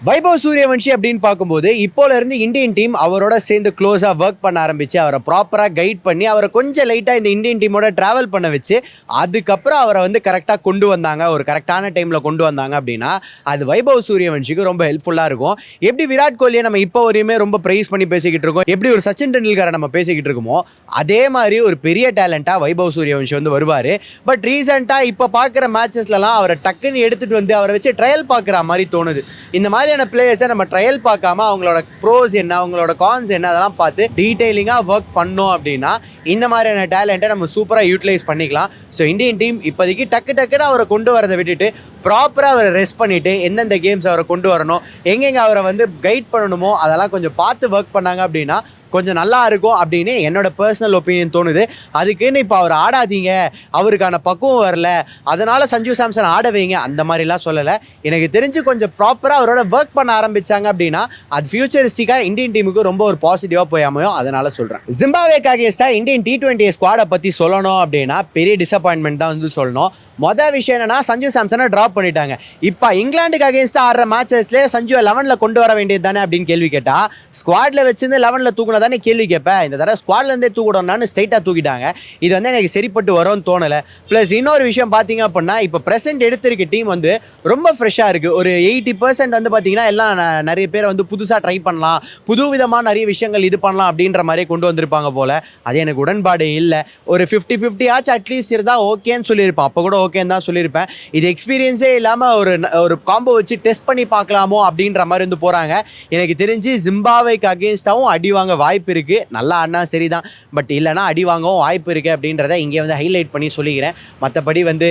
வைபவ் சூரியவன்ஷி அப்படின்னு பார்க்கும்போது இப்போல இருந்து இந்தியன் டீம் அவரோட சேர்ந்து க்ளோஸா ஒர்க் பண்ண ஆரம்பிச்சு அவரை ப்ராப்பரா கைட் பண்ணி அவரை கொஞ்சம் லைட்டா இந்த இந்தியன் டீமோட டிராவல் பண்ண வச்சு அதுக்கப்புறம் அவரை வந்து கரெக்டா கொண்டு வந்தாங்க, ஒரு கரெக்டான டைம்ல கொண்டு வந்தாங்க அப்படின்னா அது வைபவ் சூரியவன்ஷிக்கு ரொம்ப ஹெல்ப்ஃபுல்லா இருக்கும். எப்படி விராட் கோலியை நம்ம இப்போ வரையுமே ரொம்ப பிரைஸ் பண்ணி பேசிக்கிட்டு இருக்கோம், எப்படி ஒரு சச்சின் டெண்டுல்கரை நம்ம பேசிக்கிட்டு இருக்கோமோ அதே மாதிரி ஒரு பெரிய டேலண்டா வைபவ் சூரியவன்ஷி வந்து வருவாரு. பட் ரீசெண்டா இப்போ பார்க்குற மேட்சஸ்லாம் அவரை டக்குன்னு எடுத்துட்டு வந்து அவரை வச்சு ட்ரையல் பார்க்குற மாதிரி தோணுது. இந்த மாதிரியான பிளேயர்ஸை நம்ம ட்ரையல் பார்க்காம அவங்களோட ப்ரோஸ் என்ன, அவங்களோட கான்ஸ் என்ன, அதெல்லாம் பார்த்து டீட்டெயிலிங்காக ஒர்க் பண்ணோம் அப்படின்னா இந்த மாதிரியான டேலண்ட்டை நம்ம சூப்பராக யூட்டிலைஸ் பண்ணிக்கலாம். ஸோ இந்தியன் டீம் இப்போதைக்கு டக்குன்னு அவரை கொண்டு வரதை விட்டுட்டு ப்ராப்பராக அவரை ரெஸ்ட் பண்ணிவிட்டு எந்தெந்த கேம்ஸ் அவரை கொண்டு வரணும், எங்கெங்கே அவரை வந்து கைட் பண்ணணுமோ அதெல்லாம் கொஞ்சம் பார்த்து ஒர்க் பண்ணாங்க அப்படின்னா கொஞ்சம் நல்லா இருக்கும் அப்படின்னு என்னோட பர்சனல் ஒப்பீனியன் தோணுது. அதுக்குன்னு இப்போ அவர் ஆடாதீங்க, அவருக்கான பக்குவம் வரல, அதனால் சஞ்சு சாம்சன் ஆட வைங்க அந்த மாதிரிலாம் சொல்லலை. எனக்கு தெரிஞ்சு கொஞ்சம் ப்ராப்பராக அவரோட ஒர்க் பண்ண ஆரம்பித்தாங்க அப்படின்னா அது ஃபியூச்சரிஸ்டிக்காக இந்தியன் டீமுக்கு ரொம்ப ஒரு பாசிட்டிவாக போய் அமையும். அதனால் சொல்கிறேன். ஜிம்பாப்வேக்கு அகேன்ஸ்டாக இந்தியன் T20 ஸ்குவாடை பற்றி சொல்லணும் அப்படின்னா பெரிய டிசப்பாயின்மெண்ட் தான் வந்து சொல்லணும். மொதல் விஷயம் என்னன்னா சஞ்சு சாம்சனை ட்ராப் பண்ணிட்டாங்க. இப்போ இங்கிலாந்துக்கு அகேன்ஸ்டாக ஆடுற மேட்சஸ்லேயே சஞ்சுவை 11ல் கொண்டு வர வேண்டியது தானே அப்படின்னு கேள்வி கேட்டால் ஸ்குவாடில் வச்சிருந்து 11ல் தூக்கினா தானே கேள்வி கேட்பேன். இந்த தடவை ஸ்குவாட்லேருந்தே தூக்கிடணும்னு ஸ்ட்ரைட்டாக தூக்கிட்டாங்க. இது வந்து எனக்கு சரிப்பட்டு வரும்னு தோணலை. ப்ளஸ் இன்னொரு விஷயம் பார்த்தீங்க அப்படின்னா இப்போ ப்ரெசென்ட் எடுத்திருக்க டீம் வந்து ரொம்ப ஃப்ரெஷ்ஷாக இருக்குது. ஒரு 80% வந்து பார்த்தீங்கன்னா எல்லாம் நிறைய பேர் வந்து புதுசாக ட்ரை பண்ணலாம், புது விதமாக நிறைய விஷயங்கள் இது பண்ணலாம் அப்படின்ற மாதிரியே கொண்டு வந்திருப்பாங்க போல். அது எனக்கு உடன்பாடு இல்லை. ஒரு 50-50 ஆச்சு அட்லீஸ்ட் இருந்தால் ஓகேன்னு சொல்லியிருப்பேன். அப்போ கூட ஓகேன்னு தான் சொல்லியிருப்பேன். இது எக்ஸ்பீரியன்ஸே இல்லாமல் ஒரு காம்போ வச்சு டெஸ்ட் பண்ணி பார்க்கலாமோ அப்படின்ற மாதிரி வந்து போகிறாங்க. எனக்கு தெரிஞ்சு ஜிம்பாப்வேக்கு அகேன்ஸ்டாகவும் அடி வாங்க வாய்ப்பு இருக்குது. நல்லா ஆடினா சரிதான், பட் இல்லைனா அடி வாங்கவும் வாய்ப்பு இருக்குது அப்படின்றத இங்கே வந்து ஹைலைட் பண்ணி சொல்லிக்கிறேன். மற்றபடி வந்து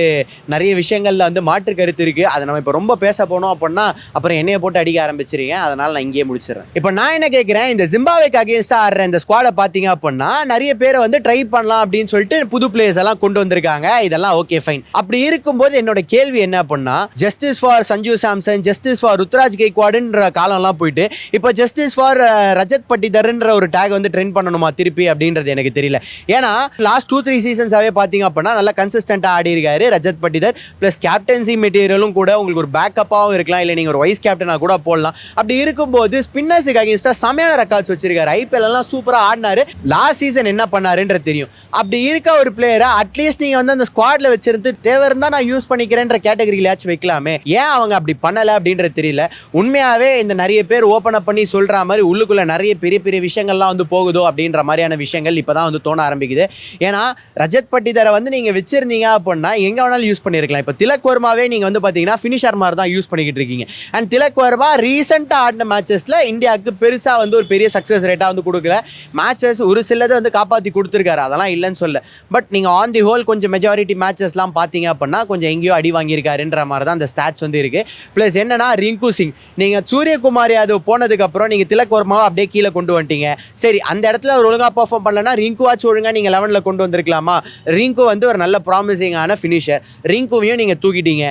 நிறைய விஷயங்களில் வந்து மாற்று கருத்து இருக்குது. அதை நம்ம இப்போ ரொம்ப பேச போனோம் அப்படின்னா அப்புறம் என்னையை போட்டு அடிக்க ஆரம்பிச்சிருக்கேன். அதனால் நான் இங்கேயே முடிச்சிடுறேன். இப்போ நான் என்ன கேட்குறேன், இந்த ஜிம்பாப்வேக்கு அகேன்ஸ்டாக ஆடுற இந்த ஸ்குவாடை பார்த்தீங்க அப்படின்னா நிறைய பேரை வந்து ட்ரை பண்ணலாம் அப்படின்னு சொல்லிட்டு புது பிளேயர்ஸ் எல்லாம் கொண்டு வந்திருக்காங்க. இதெல்லாம் ஓகே ஃபைன். அப்படி இருக்கும்போது என்னோட கேள்வி என்ன அப்படின்னா, justice for Sanju Samson, justice for Ruturaj கெய்க்வாடுன்ற காலம்லாம் போயிட்டு இப்போ ஜஸ்டிஸ் ஃபார் ரஜத் பட்டிதர்ன்ற ஒரு டேக் வந்து ட்ரெண்ட் பண்ணணுமா திருப்பி அப்படின்றது எனக்கு தெரியல. ஏன்னா லாஸ்ட் 2-3 சீசன்ஸாகவே பார்த்தீங்க அப்படின்னா நல்லா கன்சிஸ்டண்டாக ஆடி இருக்காரு ரஜத் பட்டிதர். ப்ளஸ் கேப்டன்சி மெட்டீரியலும் கூட உங்களுக்கு ஒரு பேக்கப்பாகவும் இருக்கலாம், இல்லை நீங்கள் ஒரு வைஸ் கேப்டனாக கூட போடலாம். அப்படி இருக்கும்போது ஸ்பின்னர்ஸுக்கு அகேன்ஸ்டாக செமையான ரெக்கார்ட்ஸ் வச்சிருக்காரு. IPL எல்லாம் சூப்பராக ஆடினாரு. லாஸ்ட் சீசன் என்ன பண்ணாருன்றது தெரியும். அப்படி இருக்க ஒரு பிளேயரை அட்லீஸ்ட் நீங்கள் வந்து அந்த ஸ்குவாடில் வச்சிருந்து தேவை இருந்தால் நான் யூஸ் பண்ணிக்கிறேன்ற கேட்டகரியிலாச்சும் வைக்கலாமே. ஏன் அவங்க அப்படி பண்ணலை அப்படின்றது தெரியல. உண்மையாகவே இந்த நிறைய பேர் ஓப்பன் அப் பண்ணி சொல்கிற மாதிரி உள்ளுக்குள்ளே நிறைய பெரிய பெரிய விஷயங்கள்லாம் வந்து போகுதோ அப்படின்ற மாதிரியான விஷயங்கள் இப்போ தான் வந்து தோண ஆரம்பிக்குது. ஏன்னா ரஜத் பட்டிதரை வந்து நீங்கள் வச்சிருந்தீங்க அப்படின்னா எங்கே வேணாலும் யூஸ் பண்ணியிருக்கலாம். இப்போ திலக் வர்மாவே நீங்கள் வந்து பார்த்தீங்கன்னா ஃபினிஷர் மாதிரி தான் யூஸ் பண்ணிக்கிட்டு இருக்கீங்க. அண்ட் திலக் வர்மா ரீசெண்டாக ஆடின மேட்சஸில் இந்தியாவுக்கு பெருசாக வந்து ஒரு பெரிய சக்ஸஸ் ரேட்டாக வந்து கொடுக்கல. மேட்சஸ் ஒரு சிலதை வந்து காப்பாற்றி கொடுத்துருக்காரு, அதெல்லாம் இல்லைன்னு சொல்ல. பட் நீங்கள் ஆன் தி ஹோல் கொஞ்சம் மெஜாரிட்டி மேட்சஸ்லாம் பார்த்தீங்க அப்படின்னா கொஞ்சம் எங்கேயோ அடி வாங்கியிருக்காருன்ற மாதிரி தான் அந்த ஸ்டாட்ஸ் வந்து இருக்குது. ப்ளஸ் என்னன்னா ரிங்கு சிங், நீங்கள் சூரியகுமார் யாதவ் போனதுக்கப்புறம் நீங்கள் திலக் வர்மாவை அப்படியே கீழே கொண்டு வந்துட்டீங்க. சரி, அந்த இடத்துல ஒரு ஒழுங்காக பர்ஃபார்ம் பண்ணலன்னா ரிங்குவாச்சும் ஒழுங்காக நீங்கள் 11ல் கொண்டு வந்திருக்கலாமா? ரிங்கு வந்து ஒரு நல்ல ப்ராமிசிங்கான ஃபினிஷர். ரிங்குவையும் நீங்கள் தூக்கிட்டீங்க,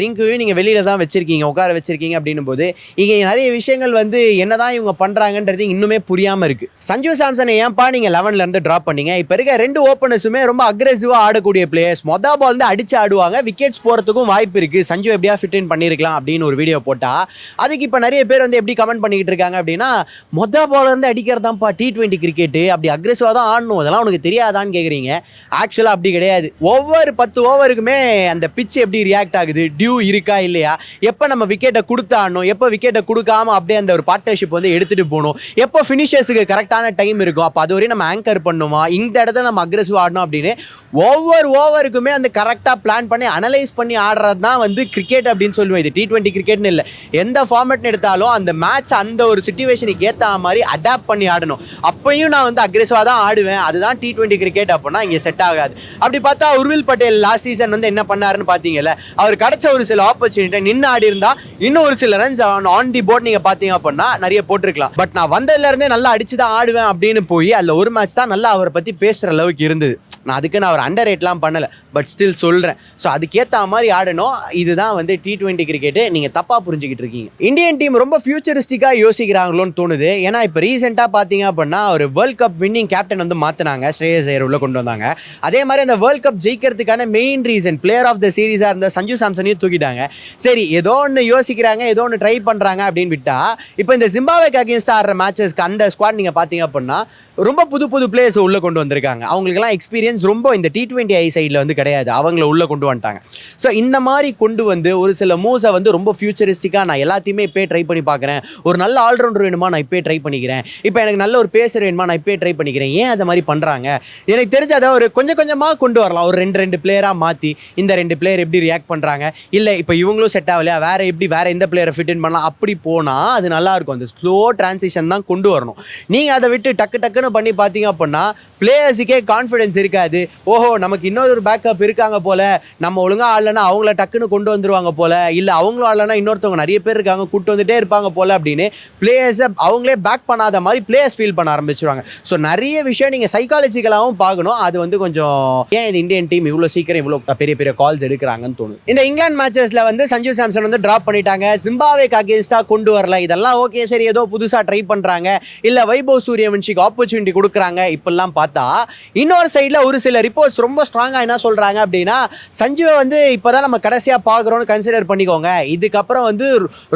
ரிங்குவையும் நீங்கள் வெளியில் தான் வச்சுருக்கீங்க, உட்கார வச்சுருக்கீங்க அப்படின்னும் போது இங்கே நிறைய விஷயங்கள் வந்து என்ன தான் இவங்க பண்ணுறாங்கன்றது இன்னுமே புரியாமல் இருக்குது. சஞ்சு சாம்சனை ஏன்ப்பா நீங்கள் 11லேருந்து ட்ராப் பண்ணீங்க? இப்போ இருக்க 2 ஓப்பனர்ஸுமே ரொம்ப அக்ரெசிவாக ஆடக்கூடிய பிளேயர்ஸ். மொதல் பால் வந்து அடிச்சு ஆடுவாங்க, விக்கெட்ஸ் போகிறதுக்கும் வாய்ப்பு இருக்குது. சஞ்சு எப்படியா ஃபிட் இன் பண்ணியிருக்கலாம் அப்படின்னு ஒரு வீடியோ போட்டால் அதுக்கு இப்போ நிறைய பேர் வந்து எப்படி கமெண்ட் பண்ணிக்கிட்டு இருக்காங்க அப்படின்னா, மொதல் பால் வந்து அடிக்கிறதாம்ப்பா T20 கிரிக்கெட்டு, அப்படி அக்ரெசிவாக தான் ஆடணும், அதெல்லாம் உனக்கு தெரியாதான்னு கேட்குறீங்க. ஆக்சுவலாக அப்படி கிடையாது. ஒவ்வொரு 10 ஓவருக்குமே அந்த பிட்ச் எப்படி ரியாக்ட் ஆகுது, டியூ இருக்கா இல்லையா, எப்போ நம்ம விக்கெட்டை கொடுத்து ஆடணும், எப்போ விக்கெட்டை கொடுக்காம அப்படியே அந்த ஒரு பார்ட்னர்ஷிப் வந்து எடுத்துகிட்டு போகணும், எப்போ ஃபினிஷர்ஸுக்கு கரெக்டான டைம் இருக்கும், அப்போ அது வரையும் நம்ம ஆங்கர் பண்ணுமா, இந்த இடத்துல நம்ம அக்ரெசிவ் ஆடணும் அப்படின்னு ஒவ்வொரு ஓவருக்குமே அந்த கரெக்டாக பிளான் பண்ணி அனலைஸ் பண்ணி ஆடுறது தான் வந்து கிரிக்கெட் அப்படின்னு சொல்லுவேன். இது T20 கிரிக்கெட்னு இல்லை, எந்த ஃபார்மேட்னு எடுத்தாலும் அந்த மேட்ச் அந்த ஒரு சிச்சுவேஷனுக்கு ஏற்ற மாதிரி அடாப்ட் பண்ணி ஆடணும். அப்பையும் நான் வந்து அக்ரெசிவாக தான் ஆடுவேன், அதுதான் T20 கிரிக்கெட் அப்படின்னா இங்கே செட் ஆகாது. அப்படி பார்த்தா உர்வில் பட்டேல் லாஸ்ட் சீசன் வந்து என்ன பண்ணாருன்னு பார்த்தீங்கல்ல, அவர் கிடைச்ச ஒரு சில ஆப்பர்ச்சுனிட்டி நின்று ஆடி இருந்தால் இன்னும் ஒரு சில ரன்ஸ் ஆன் தி போர்ட் நீங்கள் பார்த்தீங்க அப்படின்னா நிறைய போட்டிருக்கலாம். பட் நான் வந்ததுலேருந்தே நல்லா அடிச்சு தான் ஆடுவேன் அப்படின்னு போய் அதில் ஒரு மேட்ச் தான் நல்லா அவரை பற்றி பேசுகிற அளவுக்கு இருந்தது. நான் அவர் அண்டர் ரேட்லாம் பண்ணலை, பட் ஸ்டில் சொல்கிறேன். ஸோ அதுக்கேற்ற மாதிரி ஆடணும். இதுதான் வந்து T20 கிரிக்கெட்டு. நீங்கள் தப்பாக புரிஞ்சுக்கிட்டு இருக்கீங்க. இந்தியன் டீம் ரொம்ப ஃபியூச்சரிஸ்டிக்காக யோசிக்கிறாங்களோன்னு தோணுது. ஏன்னா இப்போ ரீசெண்டாக பார்த்தீங்க அப்படின்னா ஒரு வேர்ல்ட் கப் வின்னிங் கேப்டன் வந்து மாற்றினாங்க, ஸ்ரேயஸ் ஐயர் உள்ள கொண்டு வந்தாங்க. அதே மாதிரி அந்த வேர்ல்ட் கப் ஜெயிக்கிறதுக்கான main reason player of the சீரீஸாக இருந்த சஞ்சு சாம்சனையும் தூக்கிட்டாங்க. சரி, ஏதோ ஒன்று யோசிக்கிறாங்க, ஏதோ ஒன்று ட்ரை பண்ணுறாங்க அப்படின்னு விட்டா, இப்போ இந்த ஜிம்பாப்வேக்கு அகேன்ஸ்டாக ஆடுற மேட்சஸ்க்கு அந்த ஸ்குவாட் நீங்கள் பார்த்தீங்க அப்படின்னா ரொம்ப புது புது பிளேயர்ஸ் உள்ளே கொண்டு வந்திருக்காங்க. அவங்களுக்குலாம் எக்ஸ்பீரியன்ஸ் ரொம்ப இந்த T20 சைடில் வந்து கிடையாது, அவங்கள உள்ளே கொண்டு வந்துட்டாங்க. ஸோ இந்த மாதிரி கொண்டு வந்து ஒரு சில மூவ்ஸை வந்து ரொம்ப ஃபியூச்சரிஸ்டிக்காக நான் எல்லாத்தையுமே இப்போ ட்ரை பண்ணி பார்க்குறேன். ஒரு நல்ல ஆல்ரவுண்டர் வேணுமா, நான் இப்போ ட்ரை பண்ணிக்கிறேன். இப்போ எனக்கு நல்ல ஒரு பேசர் வேணுமா, நான் இப்போ ட்ரை பண்ணிக்கிறேன். ஏன் அதை மாதிரி பண்ணுறாங்க? எனக்கு தெரிஞ்ச அதை ஒரு கொஞ்சம் கொஞ்சமாக கொண்டு வரலாம். ஒரு ரெண்டு பிளேயராக மாற்றி இந்த 2 பிளேயர் எப்படி ரியாக்ட் பண்ணுறாங்க, இல்லை இப்போ இவங்களும் செட் ஆகலையா, வேறு எந்த பிளேயரை ஃபிட் இன் பண்ணலாம், அப்படி போனால் அது நல்லாயிருக்கும். அந்த ஸ்லோ டிரான்சிஷன் தான் கொண்டு வரணும். நீங்கள் அதை விட்டு டக்குன்னு பண்ணி பார்த்தீங்க அப்படின்னா பிளேயர்ஸுக்கே கான்ஃபிடன்ஸ் இருக்காது. ஓஹோ, நமக்கு இன்னொரு பேக்கப் இருக்காங்க போல, நம்ம ஒழுங்காக ஆடலைன்னா அவங்கள டக்குன்னு கொண்டு வந்துருவாங்க போல, இல்லை அவங்களும் ஆடலைன்னா இன்னொருத்தவங்க நிறைய பேர் இருக்காங்க கூப்பிட்டு வந்துட்டே இருப்பாங்க போல அப்படின்னு பிளேயர்ஸை அவங்களே பேக் பண்ணாத மாதிரி பிளேயர்ஸ் ஃபீல் பண்ண ஆரம்பிச்சிருவாங்க. ஸோ நிறைய விஷயம் நீங்கள் சைக்காலஜிக்கலாகவும் பார்க்கணும். அது வந்து கொஞ்சம் ஏன் இந்த இந்தியன் டீம் இவ்வளோ சீக்கிரம் இவ்வளோ பெரிய பெரிய கால்ஸ் எடுக்கிறாங்கன்னு தோணும். இந்த இங்கிலாந்து மேட்சஸில் வந்து சஞ்சு சாம்சன் வந்து ட்ராப் பண்ணிட்டாங்க, ஜிம்பாப்வேக்கு அகேன்ஸ்டாக கொண்டு வரல. இதெல்லாம் ஓகே, சரி, ஏதோ புதுசாக ட்ரை பண்ணுறாங்க, இல்லை வைபவ் சூரியவன்ஷிக்கு ஆப்பர்ச்சுனிட்டி கொடுக்குறாங்க இப்பெல்லாம் பார்த்தா, இன்னொரு சைடில் ஒரு சில ரிப்போர்ட்ஸ் ரொம்ப ஸ்ட்ராங்காக என்ன சொல்கிறாங்க அப்படின்னா, சஞ்சுவை வந்து இப்போ தான் நம்ம கடைசியாக பார்க்குறோன்னு கன்சிடர் பண்ணிக்கோங்க. இதுக்கப்புறம் வந்து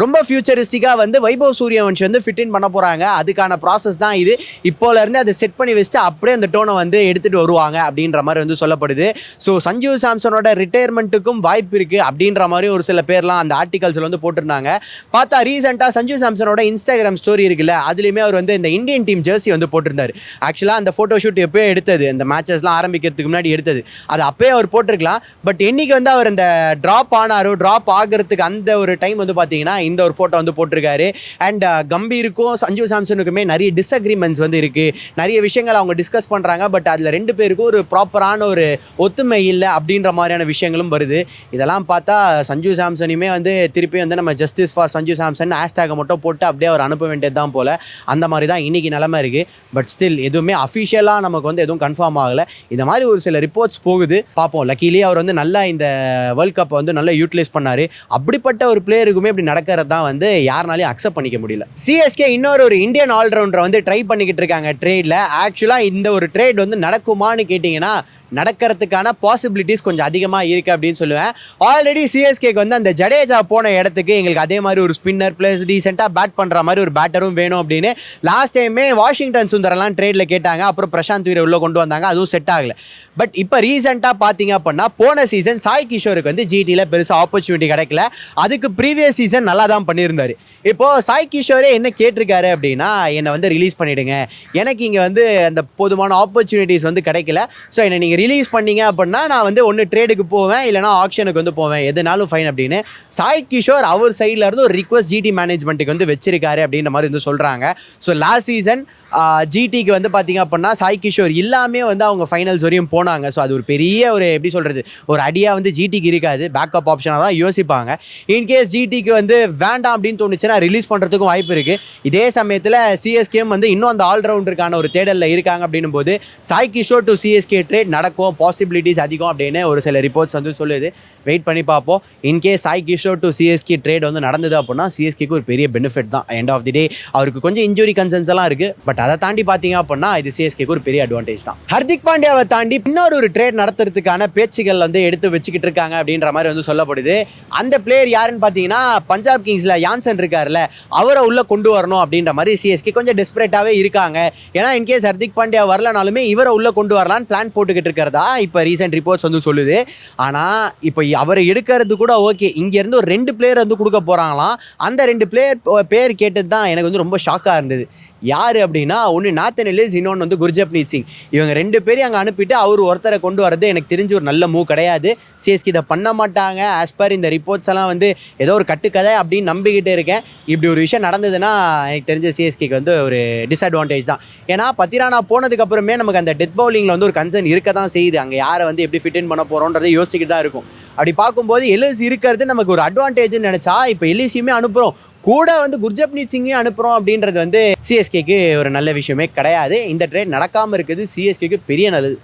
ரொம்ப ஃபியூச்சரிஸ்டிக்காக வந்து வைபவ் சூரியவன்ஷி வந்து ஃபிட் இன் பண்ண போகிறாங்க. அதுக்கான ப்ராசஸ் தான் இது. இப்போலேருந்து அதை செட் பண்ணி வச்சுட்டு அப்படியே அந்த டோனை வந்து எடுத்துகிட்டு வருவாங்க அப்படின்ற மாதிரி வந்து சொல்லப்படுது. ஸோ சஞ்சு சாம்சனோட ரிட்டையர்மெண்ட்டுக்கும் வாய்ப்பு இருக்குது அப்படின்ற மாதிரி ஒரு சில பேர்லாம் அந்த ஆர்டிகல்ஸில் வந்து போட்டிருந்தாங்க. பார்த்தா ரீசெண்டாக சஞ்சு சாம்சனோட இன்ஸ்டாகிராம் ஸ்டோரி இருக்குல்ல, அதுலேயுமே அவர் வந்து இந்த இந்தியன் டீம் ஜெர்சி வந்து போட்டிருந்தார். ஆக்சுவலாக அந்த ஃபோட்டோ ஷூட் எப்போயோ எடுத்தது, இந்த மேட்சஸ்லாம் ஆரம்பிக்கிறதுக்கு முன்னாடி எடுத்தது. அது அப்போயே அவர் போட்டிருக்கலாம். பட் என்னைக்கு வந்து அவர் இந்த ட்ராப் ஆகிறதுக்கு அந்த ஒரு டைம் வந்து பார்த்தீங்கன்னா இந்த ஒரு ஃபோட்டோ வந்து போட்டிருக்காரு. அண்ட் கம்பீருக்கும் சஞ்சு சாம்சனுக்குமே நிறைய டிஸ்அக்ரிமெண்ட்ஸ் வந்து இருக்குது, நிறைய விஷயங்கள் அவங்க டிஸ்கஸ் பண்ணுறாங்க. பட் அதில் 2 பேருக்கும் ஒரு ப்ராப்பரான ஒரு ஒத்துமை இல்லை அப்படின்ற மாதிரியான விஷயங்களும் வருது. இதெல்லாம் பார்த்தா சஞ்சு சாம்சனையுமே வந்து திருப்பி வந்து நம்ம ஜஸ்டிஸ் ஃபார் சஞ்சு சாம்சன் ஹேஷ்டேகை மட்டும் போட்டு அப்படியே அவர் அனுப்ப வேண்டியது தான் போல். அந்த மாதிரி தான் இன்றைக்கி நிலமை இருக்குது. பட் ஸ்டில் எதுவுமே அஃபிஷியலாக நமக்கு வந்து எதுவும் கன்ஃபார்ம் ஆகலை. இந்த மாதிரி ஒரு சில ரிப்போர்ட்ஸ் போகுது, பார்ப்போம். லக்கிலி அவர் வந்து நல்லா இந்த வேர்ல்ட் கப்பை வந்து நல்லா யூட்டிலைஸ் பண்ணார். அப்படிப்பட்ட ஒரு பிளேயருக்குமே இப்படி நடக்கிறது தான் வந்து யாருனாலையும் அக்செப்ட் பண்ணிக்க முடியல. சிஎஸ்கே இன்னொரு இந்தியன் ஆல்ரவுண்டரை வந்து ட்ரை பண்ணிக்கிட்டு இருக்காங்க ட்ரேடில். ஆக்சுவலாக இந்த ஒரு ட்ரேட் வந்து நடக்குமான்னு கேட்டிங்கன்னா நடக்கிறதுக்கான பாசிபிலிட்டிஸ் கொஞ்சம் அதிகமாக இருக்குது அப்படின்னு சொல்லுவேன். ஆல்ரெடி சிஎஸ்கேக்கு வந்து அந்த ஜடேஜா போன இடத்துக்கு எங்களுக்கு அதே மாதிரி ஒரு ஸ்பின்னர் ப்ளஸ் டீசெண்டாக பேட் பண்ணுற மாதிரி ஒரு பேட்டரும் வேணும் அப்படின்னு லாஸ்ட் டைமே வாஷிங்டன் சுந்தரெல்லாம் ட்ரேடில் கேட்டாங்க. அப்புறம் பிரசாந்த் வீரர் உள்ளே கொண்டு வந்தாங்க, அதுவும் செட் ஆகலை. பட் இப்போ ரீசெண்டாக பார்த்தீங்க அப்படின்னா போன சீசன் சாய் கிஷோருக்கு வந்து ஜிடியில் பெருசாக ஆப்பர்ச்சுனிட்டி கிடைக்கல. அதுக்கு ப்ரீவியஸ் சீசன் நல்லா தான் பண்ணியிருந்தார். இப்போது சாய் கிஷோரே என்ன கேட்டிருக்காரு அப்படின்னா, என்னை வந்து ரிலீஸ் பண்ணிவிடுங்க, எனக்கு இங்கே வந்து அந்த போதுமான ஆப்பர்ச்சுனிட்டிஸ் வந்து கிடைக்கல. ஸோ என்னை நீங்கள் ரிலீஸ் பண்ணீங்க அப்படின்னா நான் வந்து ஒன்று ட்ரேடுக்கு போவேன், இல்லைனா ஆக்ஷனுக்கு வந்து போவேன், எதுனாலும் ஃபைன் அப்படின்னு சாய் கிஷோர் அவர் சைடில் இருந்து ஒரு ரிக்வஸ்ட் ஜிடி மேனேஜ்மெண்ட்டுக்கு வந்து வச்சிருக்காரு அப்படின்ற மாதிரி வந்து சொல்கிறாங்க. ஸோ லாஸ்ட் சீசன் ஜிடிக்கு வந்து பார்த்தீங்க அப்படின்னா சாய் கிஷோர் எல்லாமே வந்து அவங்க ஃபைனல்ஸ் வரையும் போனாங்க. ஸோ அது ஒரு பெரிய ஒரு எப்படி சொல்கிறது ஒரு அடியாக வந்து ஜிடிக்கு இருக்காது, பேக்கப் ஆப்ஷனாக தான் யோசிப்பாங்க. இன்கேஸ் ஜிடிக்கு வந்து வேண்டாம் அப்படின்னு தோணுச்சுன்னா ரிலீஸ் பண்ணுறதுக்கும் வாய்ப்பு இருக்குது. இதே சமயத்தில் சிஎஸ்கேம் வந்து இன்னும் அந்த ஆல்ரவுண்டருக்கான ஒரு தேடலில் இருக்காங்க அப்படின்னும் போது Sai Kishore to CSK trade நடக்கும், பாசிபிலிட்டிஸ் அதிகம் அப்படின்னு ஒரு சில ரிப்போர்ட்ஸ் வந்து சொல்லுது. வெயிட் பண்ணி பார்ப்போம். In case Sai Kishore to CSK trade வந்து நடந்தது அப்படின்னா சிஎஸ்கேக்கு ஒரு பெரிய பெனிஃபிட் தான். எண்ட் ஆஃப் தி டே அவருக்கு கொஞ்சம் இன்ஜுரி கன்சர்ன்ஸ் எல்லாம் இருக்குது. பட் அதை தாண்டி பார்த்தீங்க அப்படின்னா இது சிஎஸ்கேக்கு ஒரு பெரிய அட்வான்டேஜ் தான். ஹர்திக் பாண்டியாவை தாண்டி இன்னொரு ட்ரேட் நடத்துறதுக்கான பேச்சுகள் வந்து எடுத்து வச்சுக்கிட்டு இருக்காங்க அப்படின்ற மாதிரி வந்து சொல்லப்படுது. அந்த பிளேயர் யாருன்னு பார்த்தீங்கன்னா பஞ்சாப் கிங்ஸில் யான்சன் இருக்கார்ல, அவரை உள்ளே கொண்டு வரணும் அப்படின்ற மாதிரி சிஎஸ்கே கொஞ்சம் டெஸ்பரேட்டாகவே இருக்காங்க. ஏன்னா இன்கேஸ் ஹர்திக் பாண்டியா வரலனாலுமே இவரை உள்ளே கொண்டு வரலான்னு பிளான் போட்டுக்கிட்டு இருக்கிறதா இப்போ ரீசெண்ட் ரிப்போர்ட்ஸ் வந்து சொல்லுது. ஆனால் இப்போ அவரை எடுக்கிறது கூட ஓகே, இங்கேருந்து ஒரு 2 பிளேயர் வந்து கொடுக்க போகிறாங்களாம். அந்த 2 பிளேயர் பேர் கேட்டது தான் எனக்கு வந்து ரொம்ப ஷாக்காக இருந்தது. யார் அப்படின்னா ஒன்று நாத்தன் எல்லிஸ், இன்னொன்று வந்து குர்ஜப்ரீத் சிங். இவங்க 2 பேரையும் அங்கே அனுப்பிட்டு அவர் ஒருத்தரை கொண்டு வரது எனக்கு தெரிஞ்சு ஒரு நல்ல மூவ் கிடையாது. சிஎஸ்கே இதை பண்ண மாட்டாங்க. ஆஸ் பர் இந்த ரிப்போர்ட்ஸ் எல்லாம் வந்து ஏதோ ஒரு கட்டுக்கதை அப்படின்னு நம்பிக்கிட்டே இருக்கேன். இப்படி ஒரு விஷயம் நடந்ததுன்னா எனக்கு தெரிஞ்ச சிஎஸ்கேக்கு வந்து ஒரு டிஸ்அட்வான்டேஜ் தான். ஏன்னா பத்திரானா போனதுக்கப்புறமே நமக்கு அந்த டெத் பவுலிங்கில் வந்து ஒரு கன்சர்ன் இருக்க தான் செய்யுது. அங்கே யாரை வந்து எப்படி ஃபிட் இன் பண்ண போகிறோன்றதை யோசிச்சுக்கிட்டு தான் இருக்கும். அப்படி பார்க்கும்போது எல்லிஸ் இருக்கிறது நமக்கு ஒரு அட்வான்டேஜ்னு நினச்சா இப்போ எல்லிஸையுமே அனுப்புகிறோம், கூட வந்து குர்ஜப்ரீத் சிங்கையும் அனுப்புகிறோம் அப்படின்றது வந்து சிஎஸ்கேக்கு ஒரு நல்ல விஷயமே கிடையாது. இந்த ட்ரேட் நடக்காமல் இருக்குது சிஎஸ்கேக்கு பெரிய நல்லது.